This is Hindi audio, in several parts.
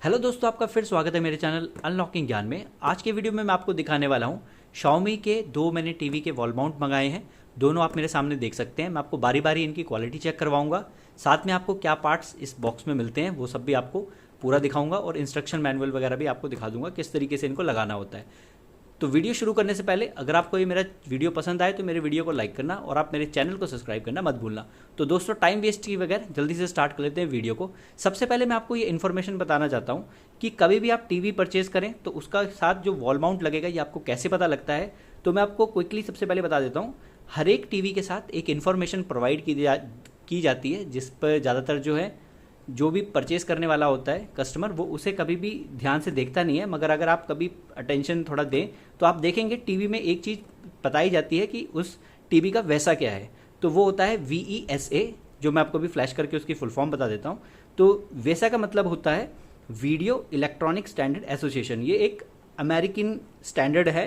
हेलो दोस्तों, आपका फिर स्वागत है मेरे चैनल अनलॉकिंग ज्ञान में। आज के वीडियो में मैं आपको दिखाने वाला हूं Xiaomi के दो मैंने टीवी के वॉल माउंट मंगाए हैं। दोनों आप मेरे सामने देख सकते हैं। मैं आपको बारी बारी इनकी क्वालिटी चेक करवाऊंगा, साथ में आपको क्या पार्ट्स इस बॉक्स में मिलते हैं वो सब भी आपको पूरा दिखाऊंगा और इंस्ट्रक्शन मैनुअल वगैरह भी आपको दिखा दूंगा किस तरीके से इनको लगाना होता है। तो वीडियो शुरू करने से पहले अगर आपको ये मेरा वीडियो पसंद आए तो मेरे वीडियो को लाइक करना और आप मेरे चैनल को सब्सक्राइब करना मत भूलना। तो दोस्तों, टाइम वेस्ट किए बगैर जल्दी से स्टार्ट कर लेते हैं वीडियो को। सबसे पहले मैं आपको ये इन्फॉर्मेशन बताना चाहता हूँ कि कभी भी आप टीवी परचेज करें तो उसका साथ जो वॉल माउंट लगेगा ये आपको कैसे पता लगता है। तो मैं आपको क्विकली सबसे पहले बता देता हूँ, हर एक टीवी के साथ एक इन्फॉर्मेशन प्रोवाइड की जाती है जिस पर ज़्यादातर जो भी परचेस करने वाला होता है कस्टमर वो उसे कभी भी ध्यान से देखता नहीं है। मगर अगर आप कभी अटेंशन थोड़ा दें तो आप देखेंगे टीवी में एक चीज़ बताई जाती है कि उस टीवी का वैसा क्या है। तो वो होता है VESA, जो मैं आपको भी फ्लैश करके उसकी फुल फॉर्म बता देता हूँ। तो वैसा का मतलब होता है वीडियो इलेक्ट्रॉनिक स्टैंडर्ड एसोसिएशन। ये एक अमेरिकन स्टैंडर्ड है।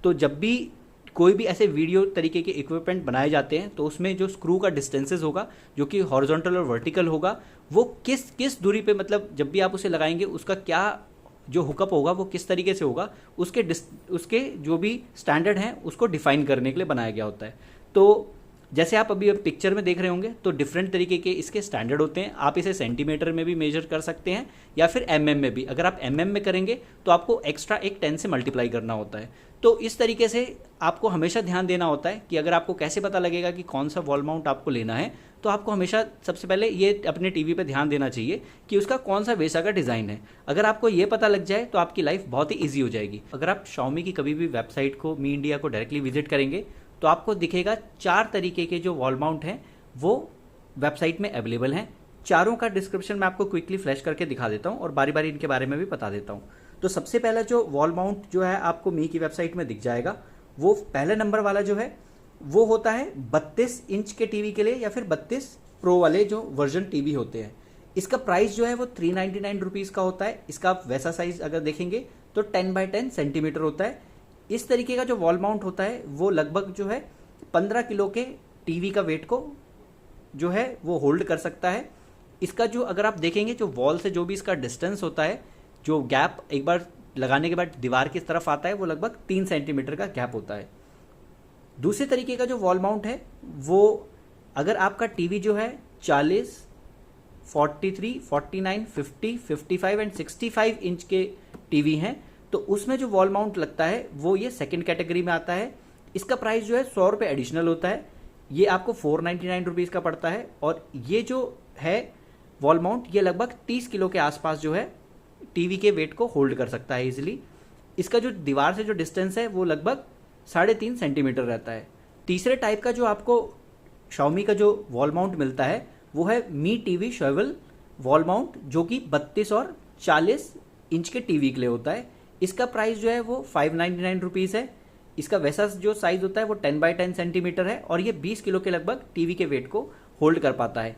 तो जब भी कोई भी ऐसे वीडियो तरीके के इक्विपमेंट बनाए जाते हैं तो उसमें जो स्क्रू का डिस्टेंसेस होगा जो कि हॉरिजॉन्टल और वर्टिकल होगा, वो किस दूरी पे, मतलब जब भी आप उसे लगाएंगे उसका क्या जो हुकअप होगा वो किस तरीके से होगा, उसके जो भी स्टैंडर्ड हैं उसको डिफाइन करने के लिए बनाया गया होता है। तो जैसे आप अभी पिक्चर में देख रहे होंगे तो डिफरेंट तरीके के इसके स्टैंडर्ड होते हैं। आप इसे सेंटीमीटर में भी मेजर कर सकते हैं या फिर mm में भी। अगर आप mm में करेंगे तो आपको एक्स्ट्रा एक 10 से मल्टीप्लाई करना होता है। तो इस तरीके से आपको हमेशा ध्यान देना होता है कि अगर आपको कैसे पता लगेगा कि कौन सा वॉल माउंट आपको लेना है, तो आपको हमेशा सबसे पहले ये अपने टीवी पे ध्यान देना चाहिए कि उसका कौन सा वैसा का डिज़ाइन है। अगर आपको ये पता लग जाए तो आपकी लाइफ बहुत ही ईजी हो जाएगी। अगर आप Xiaomi की कभी भी वेबसाइट को, मी इंडिया को डायरेक्टली विजिट करेंगे तो आपको दिखेगा 4 तरीके के जो वॉल माउंट हैं वो वेबसाइट में अवेलेबल हैं। चारों का डिस्क्रिप्शन मैं आपको क्विकली फ्लैश करके दिखा देता हूँ और बारी बारी इनके बारे में भी बता देता हूँ। तो सबसे पहला जो वॉल माउंट जो है आपको मी की वेबसाइट में दिख जाएगा, वो पहले नंबर वाला जो है वो होता है 32 इंच के टीवी के लिए या फिर 32 प्रो वाले जो वर्जन टीवी होते हैं। इसका प्राइस जो है वो 399 रुपीज़ का होता है। इसका वैसा साइज अगर देखेंगे तो 10x10 सेंटीमीटर होता है। इस तरीके का जो वॉल माउंट होता है वो लगभग जो है 15 किलो के टीवी का वेट को जो है वो होल्ड कर सकता है। इसका जो अगर आप देखेंगे जो वॉल से जो भी इसका डिस्टेंस होता है, जो गैप एक बार लगाने के बाद दीवार की तरफ आता है, वो लगभग 3 सेंटीमीटर का गैप होता है। दूसरे तरीके का जो वॉल माउंट है वो अगर आपका टीवी जो है 40, 43, 49, 50, 55 एंड 65 इंच के टीवी हैं तो उसमें जो वॉल माउंट लगता है वो ये सेकंड कैटेगरी में आता है। इसका प्राइस जो है 100 रुपये एडिशनल होता है। ये आपको 499 रुपीज़ का पड़ता है। और ये जो है वॉल माउंट ये लगभग 30 किलो के आसपास जो है टीवी के वेट को होल्ड कर सकता है इजीली। इसका जो दीवार से जो डिस्टेंस है वो लगभग 3.5 सेंटीमीटर रहता है। तीसरे टाइप का जो आपको Xiaomi का जो वॉल माउंट मिलता है वो है मी टीवी स्वेवल वॉल माउंट, जो कि 32 और 40 इंच के टीवी के लिए होता है। इसका प्राइस जो है वो 599 रुपीज़ है। इसका वैसा जो साइज होता है वो 10x10 सेंटीमीटर है और ये 20 किलो के लगभग टीवी के वेट को होल्ड कर पाता है।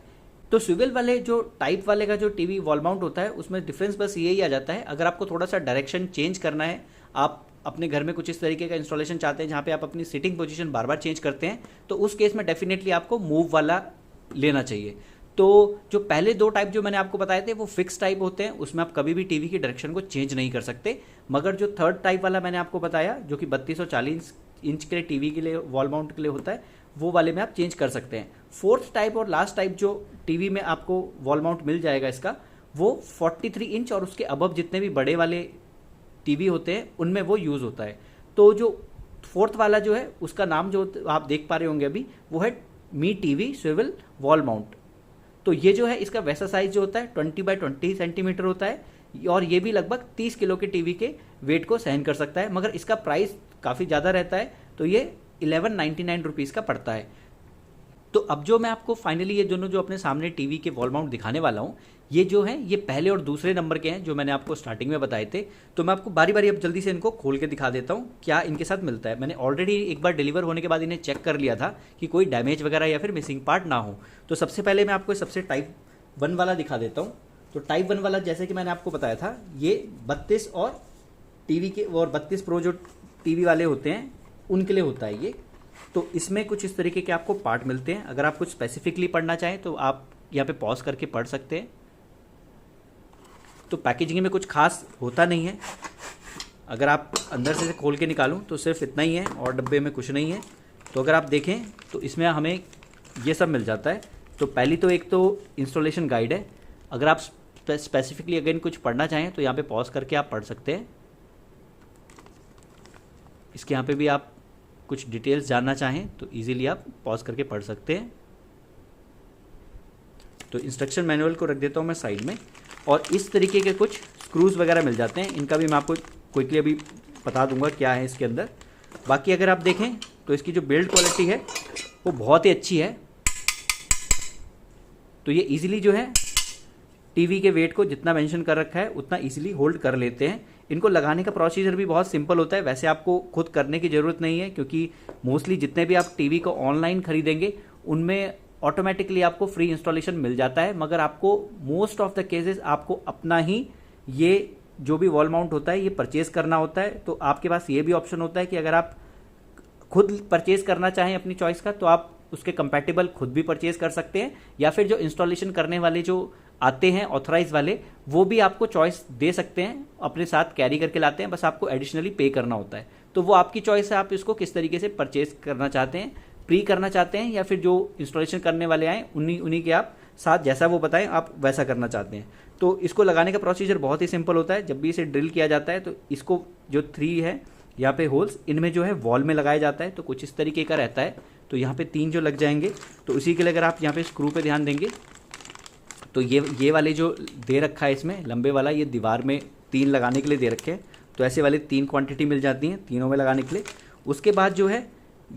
तो स्विvel वाले जो टाइप वाले का जो टीवी वॉल माउंट होता है उसमें डिफरेंस बस यही आ जाता है, अगर आपको थोड़ा सा डायरेक्शन चेंज करना है, आप अपने घर में कुछ इस तरीके का इंस्टॉलेशन चाहते हैं जहाँ पे आप अपनी सिटिंग पोजीशन बार बार चेंज करते हैं, तो उस केस में डेफिनेटली आपको मूव वाला लेना चाहिए। तो जो पहले दो टाइप जो मैंने आपको बताए थे वो फिक्स टाइप होते हैं, उसमें आप कभी भी टीवी की डायरेक्शन को चेंज नहीं कर सकते। मगर जो थर्ड टाइप वाला मैंने आपको बताया जो कि 32 और 40 इंच के टीवी के लिए वॉल माउंट के लिए होता है, वो वाले में आप चेंज कर सकते हैं। फोर्थ टाइप और लास्ट टाइप जो टीवी में आपको वॉल माउंट मिल जाएगा इसका, वो 43 इंच और उसके अबव जितने भी बड़े वाले टीवी होते हैं उनमें वो यूज़ होता है। तो जो फोर्थ वाला जो है उसका नाम जो आप देख पा रहे होंगे अभी वो है मी टीवी स्विvel वॉल माउंट। तो ये जो है इसका वैसा साइज जो होता है 20x20 सेंटीमीटर होता है और ये भी लगभग 30 किलो के टीवी के वेट को सहन कर सकता है। मगर इसका प्राइस काफ़ी ज़्यादा रहता है, तो ये 1199 रुपीज़ का पड़ता है। तो अब जो मैं आपको फाइनली ये दोनों जो अपने सामने टीवी के वॉल माउंट दिखाने वाला हूँ, ये जो है ये पहले और दूसरे नंबर के हैं जो मैंने आपको स्टार्टिंग में बताए थे। तो मैं आपको बारी बारी अब जल्दी से इनको खोल के दिखा देता हूँ क्या इनके साथ मिलता है। मैंने ऑलरेडी एक बार डिलीवर होने के बाद इन्हें चेक कर लिया था कि कोई डैमेज वगैरह या फिर मिसिंग पार्ट ना हो। तो सबसे पहले मैं आपको सबसे टाइप 1 वाला दिखा देता हूँ। तो टाइप 1 वाला जैसे कि मैंने आपको बताया था ये 32 और टीवी के और 32 प्रो जो टीवी वाले होते हैं उनके लिए होता है ये। तो इसमें कुछ इस तरीके के आपको पार्ट मिलते हैं। अगर आप कुछ स्पेसिफिकली पढ़ना चाहें तो आप यहाँ पे पॉज करके पढ़ सकते हैं। तो पैकेजिंग में कुछ खास होता नहीं है, अगर आप अंदर से खोल के निकालूं तो सिर्फ इतना ही है और डब्बे में कुछ नहीं है। तो अगर आप देखें तो इसमें हमें ये सब मिल जाता है। तो पहली तो एक तो इंस्टॉलेशन गाइड है, अगर आप स्पेसिफिकली अगेन कुछ पढ़ना चाहें तो यहाँ पे पॉज करके आप पढ़ सकते हैं। इसके यहाँ पे भी आप कुछ डिटेल्स जानना चाहें तो इजीली आप पॉज करके पढ़ सकते हैं। तो इंस्ट्रक्शन मैनुअल को रख देता हूँ मैं साइड में, और इस तरीके के कुछ स्क्रूज़ वगैरह मिल जाते हैं, इनका भी मैं आपको क्विकली अभी बता दूंगा क्या है इसके अंदर। बाकी अगर आप देखें तो इसकी जो बिल्ड क्वालिटी है वो बहुत ही अच्छी है। तो ये इजीली जो है टीवी के वेट को जितना मेंशन कर रखा है उतना इजीली होल्ड कर लेते हैं। इनको लगाने का प्रोसीजर भी बहुत सिंपल होता है, वैसे आपको खुद करने की ज़रूरत नहीं है, क्योंकि मोस्टली जितने भी आप टीवी को ऑनलाइन खरीदेंगे उनमें ऑटोमेटिकली आपको फ्री इंस्टॉलेशन मिल जाता है। मगर आपको मोस्ट ऑफ द केसेस आपको अपना ही ये जो भी वॉल माउंट होता है ये परचेज करना होता है। तो आपके पास ये भी ऑप्शन होता है कि अगर आप खुद परचेज करना चाहें अपनी चॉइस का तो आप उसके कंपैटिबल खुद भी परचेज कर सकते हैं, या फिर जो इंस्टॉलेशन करने वाले जो आते हैं ऑथराइज वाले वो भी आपको चॉइस दे सकते हैं, अपने साथ कैरी करके लाते हैं, बस आपको एडिशनली पे करना होता है। तो वो आपकी चॉइस है, आप इसको किस तरीके से परचेज करना चाहते हैं, प्री करना चाहते हैं या फिर जो इंस्टॉलेशन करने वाले आए उन्हीं के आप साथ जैसा वो बताएं आप वैसा करना चाहते हैं। तो इसको लगाने का प्रोसीजर बहुत ही सिंपल होता है। जब भी इसे ड्रिल किया जाता है तो इसको जो 3 है यहाँ पे होल्स, इनमें जो है वॉल में लगाया जाता है, तो कुछ इस तरीके का रहता है। तो यहाँ पे 3 जो लग जाएंगे, तो उसी के लिए अगर आप यहाँ पे स्क्रू पे ध्यान देंगे तो ये वाले जो दे रखा है इसमें लंबे वाला, ये दीवार में 3 लगाने के लिए दे रखे हैं। तो ऐसे वाले 3 क्वांटिटी मिल जाती हैं तीनों में लगाने के लिए। उसके बाद जो है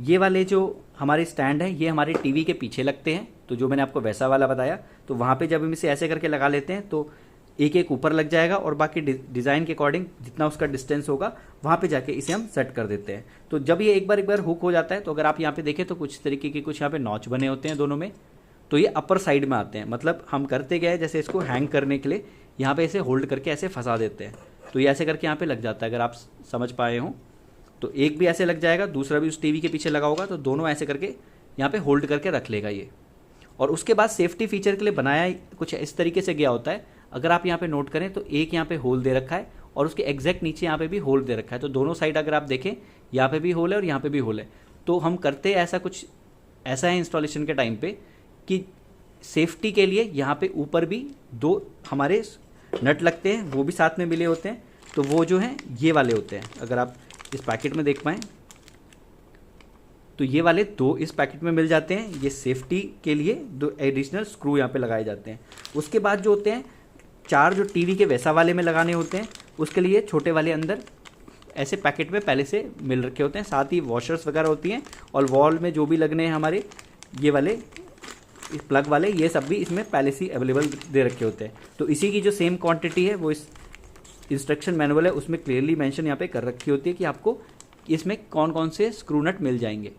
ये वाले जो हमारे स्टैंड हैं ये हमारे टीवी के पीछे लगते हैं, तो जो मैंने आपको वैसा वाला बताया, तो वहाँ पे जब हम इसे ऐसे करके लगा लेते हैं तो एक एक ऊपर लग जाएगा और बाकी डिज़ाइन के अकॉर्डिंग जितना उसका डिस्टेंस होगा वहाँ पे जाके इसे हम सेट कर देते हैं। तो जब ये एक बार हुक हो जाता है तो अगर आप यहाँ पे देखें तो कुछ तरीके के कुछ यहाँ पे नॉच बने होते हैं दोनों में, तो ये अपर साइड में आते हैं। मतलब हम करते गए जैसे इसको हैंग करने के लिए यहाँ पे इसे होल्ड करके ऐसे फंसा देते हैं, तो ये ऐसे करके यहाँ पे लग जाता है। अगर आप समझ पाए हों तो एक भी ऐसे लग जाएगा, दूसरा भी उस टीवी के पीछे लगा होगा, तो दोनों ऐसे करके यहाँ पे होल्ड करके रख लेगा ये। और उसके बाद सेफ्टी फीचर के लिए बनाया कुछ इस तरीके से गया होता है। अगर आप यहाँ पे नोट करें तो एक यहाँ पे होल दे रखा है और उसके एग्जैक्ट नीचे यहाँ पे भी होल दे रखा है। तो दोनों साइड अगर आप देखें यहाँ पे भी होल है और यहाँ पे भी होल है। तो हम करते ऐसा कुछ ऐसा है इंस्टॉलेशन के टाइम पे कि सेफ्टी के लिए यहाँ पे ऊपर भी 2 हमारे नट लगते हैं, वो भी साथ में मिले होते हैं। तो वो जो हैं ये वाले होते हैं, अगर आप इस पैकेट में देख पाएँ तो ये वाले 2 इस पैकेट में मिल जाते हैं। ये सेफ्टी के लिए 2 एडिशनल स्क्रू यहाँ पे लगाए जाते हैं। उसके बाद जो होते हैं 4 जो टीवी के वैसा वाले में लगाने होते हैं, उसके लिए छोटे वाले अंदर ऐसे पैकेट में पहले से मिल रखे होते हैं। साथ ही वॉशर्स वगैरह होती हैं और वॉल में जो भी लगने हैं हमारे ये वाले प्लग वाले, ये सब भी इसमें पहले से अवेलेबल दे रखे होते हैं। तो इसी की जो सेम क्वांटिटी है वो इस इंस्ट्रक्शन मैनुअल है उसमें क्लियरली मेंशन यहाँ पे कर रखी होती है कि आपको इसमें कौन कौन से स्क्रू नट मिल जाएंगे।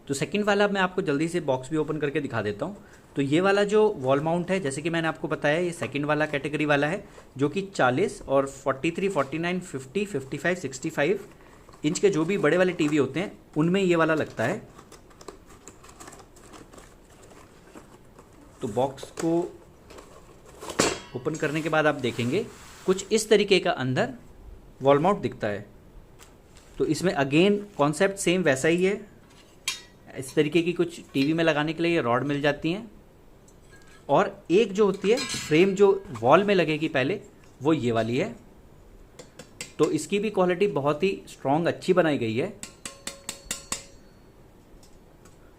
तो सेकंड वाला मैं आपको जल्दी से बॉक्स भी ओपन करके दिखा देता हूँ। तो ये वाला जो वॉल माउंट है, जैसे कि मैंने आपको बताया, ये सेकंड वाला कैटेगरी वाला है, जो कि 40 और 43, 49, 50, 55, 65 इंच के जो भी बड़े वाले टीवी होते हैं उनमें ये वाला लगता है। तो बॉक्स को ओपन करने के बाद आप देखेंगे कुछ इस तरीके का अंदर वॉल माउंट दिखता है। तो इसमें अगेन कॉन्सेप्ट सेम वैसा ही है। इस तरीके की कुछ टीवी में लगाने के लिए ये रॉड मिल जाती हैं, और एक जो होती है फ्रेम जो वॉल में लगेगी पहले, वो ये वाली है। तो इसकी भी क्वालिटी बहुत ही स्ट्रॉन्ग अच्छी बनाई गई है।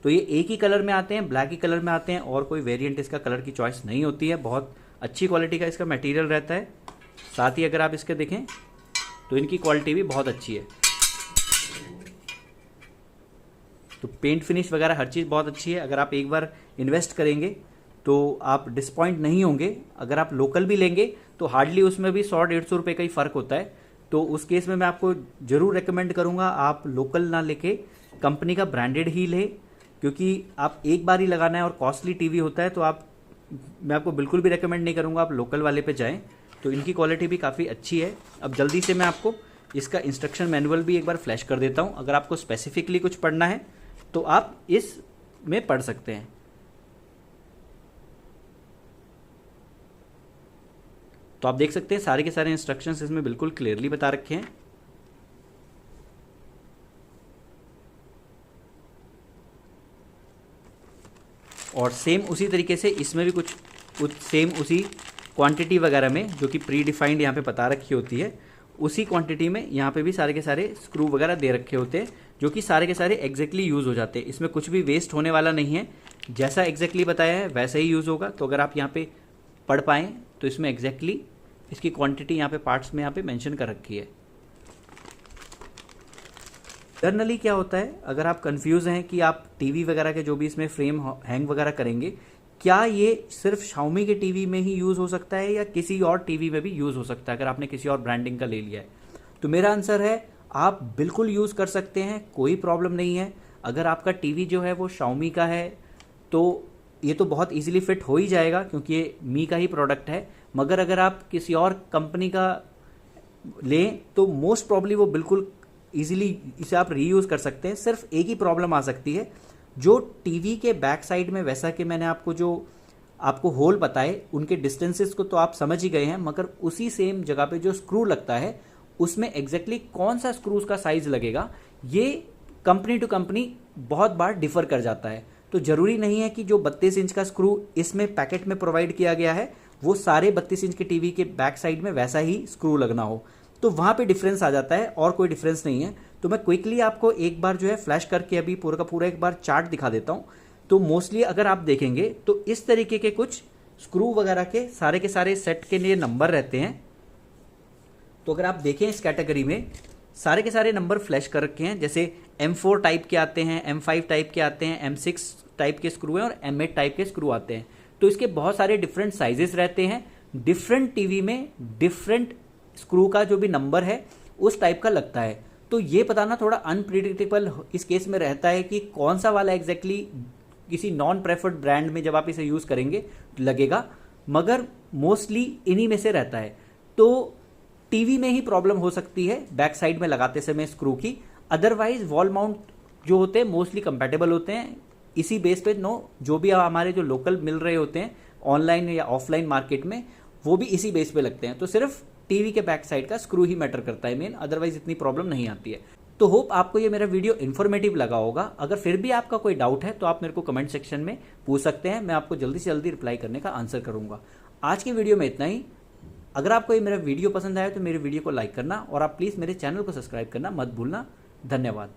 तो ये एक ही कलर में आते हैं, ब्लैक ही कलर में आते हैं, और कोई वेरिएंट इसका कलर की चॉइस नहीं होती है। बहुत अच्छी क्वालिटी का इसका मटेरियल रहता है। साथ ही अगर आप इसके देखें तो इनकी क्वालिटी भी बहुत अच्छी है। तो पेंट फिनिश वगैरह हर चीज़ बहुत अच्छी है। अगर आप एक बार इन्वेस्ट करेंगे तो आप डिसपॉइंट नहीं होंगे। अगर आप लोकल भी लेंगे तो हार्डली उसमें भी 100-150 रुपये का ही फ़र्क होता है। तो उस केस में मैं आपको ज़रूर रेकमेंड करूँगा आप लोकल ना लेके कंपनी का ब्रांडेड ही लें, क्योंकि आप एक बार ही लगाना है और कॉस्टली टीवी होता है। तो मैं आपको बिल्कुल भी रेकमेंड नहीं करूँगा आप लोकल वाले पे जाएँ। तो इनकी क्वालिटी भी काफ़ी अच्छी है। अब जल्दी से मैं आपको इसका इंस्ट्रक्शन मैनुअल भी एक बार फ्लैश कर देता हूँ। अगर आपको स्पेसिफिकली कुछ पढ़ना है तो आप इस में पढ़ सकते हैं। तो आप देख सकते हैं सारे के सारे इंस्ट्रक्शंस इसमें बिल्कुल क्लियरली बता रखे हैं। और सेम उसी तरीके से इसमें भी कुछ सेम उसी क्वांटिटी वगैरह में जो कि प्री डिफाइंड यहाँ पे बता रखी होती है, उसी क्वांटिटी में यहाँ पे भी सारे के सारे स्क्रू वगैरह दे रखे होते हैं, जो कि सारे के सारे एग्जैक्टली यूज़ हो जाते हैं। इसमें कुछ भी वेस्ट होने वाला नहीं है, जैसा एग्जैक्टली बताया है वैसा ही यूज़ होगा। तो अगर आप यहाँ पे पढ़ पाएँ तो इसमें एग्जैक्टली इसकी क्वांटिटी यहाँ पे पार्ट्स में यहाँ पे मेंशन कर रखी है। जनरली क्या होता है, अगर आप कंफ्यूज हैं कि आप टीवी वगैरह के जो भी इसमें फ्रेम हैंग वगैरह करेंगे, क्या ये सिर्फ Xiaomi के टीवी में ही यूज़ हो सकता है या किसी और टीवी में भी यूज़ हो सकता है अगर आपने किसी और ब्रांडिंग का ले लिया है? तो मेरा आंसर है आप बिल्कुल यूज़ कर सकते हैं, कोई प्रॉब्लम नहीं है। अगर आपका टीवी जो है वो Xiaomi का है तो ये तो बहुत ईजिली फिट हो ही जाएगा, क्योंकि ये मी का ही प्रोडक्ट है। मगर अगर आप किसी और कंपनी का लें तो मोस्ट प्रॉब्ली वो बिल्कुल ईजिली इसे आप रीयूज़ कर सकते हैं। सिर्फ एक ही प्रॉब्लम आ सकती है, जो टीवी के बैक साइड में, वैसा कि मैंने आपको होल बताए उनके डिस्टेंसेस को तो आप समझ ही गए हैं, मगर उसी सेम जगह पे जो स्क्रू लगता है उसमें एग्जैक्टली कौन सा स्क्रूज का साइज लगेगा ये कंपनी टू कंपनी बहुत बार डिफर कर जाता है। तो ज़रूरी नहीं है कि जो 32 इंच का स्क्रू इसमें पैकेट में प्रोवाइड किया गया है वो सारे 32 इंच के टीवी के बैक साइड में वैसा ही स्क्रू लगना हो, तो वहाँ पे डिफरेंस आ जाता है और कोई डिफरेंस नहीं है। तो मैं क्विकली आपको एक बार जो है फ्लैश करके अभी पूरा का पूरा एक बार चार्ट दिखा देता हूँ। तो मोस्टली अगर आप देखेंगे तो इस तरीके के कुछ स्क्रू वगैरह के सारे सेट के लिए नंबर रहते हैं। तो अगर आप देखें इस कैटेगरी में सारे के सारे नंबर फ्लैश कर रखे हैं, जैसे M4 टाइप के आते हैं, M5 टाइप के आते हैं, M6 टाइप के स्क्रू हैं और M8 टाइप के स्क्रू आते हैं। तो इसके बहुत सारे डिफरेंट साइजेस रहते हैं, डिफरेंट टीवी में डिफरेंट स्क्रू का जो भी नंबर है उस टाइप का लगता है। तो ये बताना थोड़ा अनप्रिडिक्टेबल इस केस में रहता है कि कौन सा वाला एग्जैक्टली किसी नॉन प्रेफर्ड ब्रांड में जब आप इसे यूज़ करेंगे लगेगा, मगर मोस्टली इन्हीं में से रहता है। तो टीवी में ही प्रॉब्लम हो सकती है बैक साइड में लगाते समय स्क्रू की, अदरवाइज वॉल माउंट जो होते हैं मोस्टली कंपैटिबल होते हैं इसी बेस पे। जो भी हमारे जो लोकल मिल रहे होते हैं ऑनलाइन या ऑफलाइन मार्केट में, वो भी इसी बेस पे लगते हैं। तो सिर्फ टीवी के बैक साइड का स्क्रू ही मैटर करता है मेन, अदरवाइज इतनी प्रॉब्लम नहीं आती है। तो होप आपको ये मेरा वीडियो इन्फॉर्मेटिव लगा होगा। अगर फिर भी आपका कोई डाउट है तो आप मेरे को कमेंट सेक्शन में पूछ सकते हैं, मैं आपको जल्दी से जल्दी रिप्लाई करने का आंसर करूंगा। आज की वीडियो में इतना ही। अगर आपको ये मेरा वीडियो पसंद आया तो मेरे वीडियो को लाइक करना और आप प्लीज़ मेरे चैनल को सब्सक्राइब करना मत भूलना। धन्यवाद।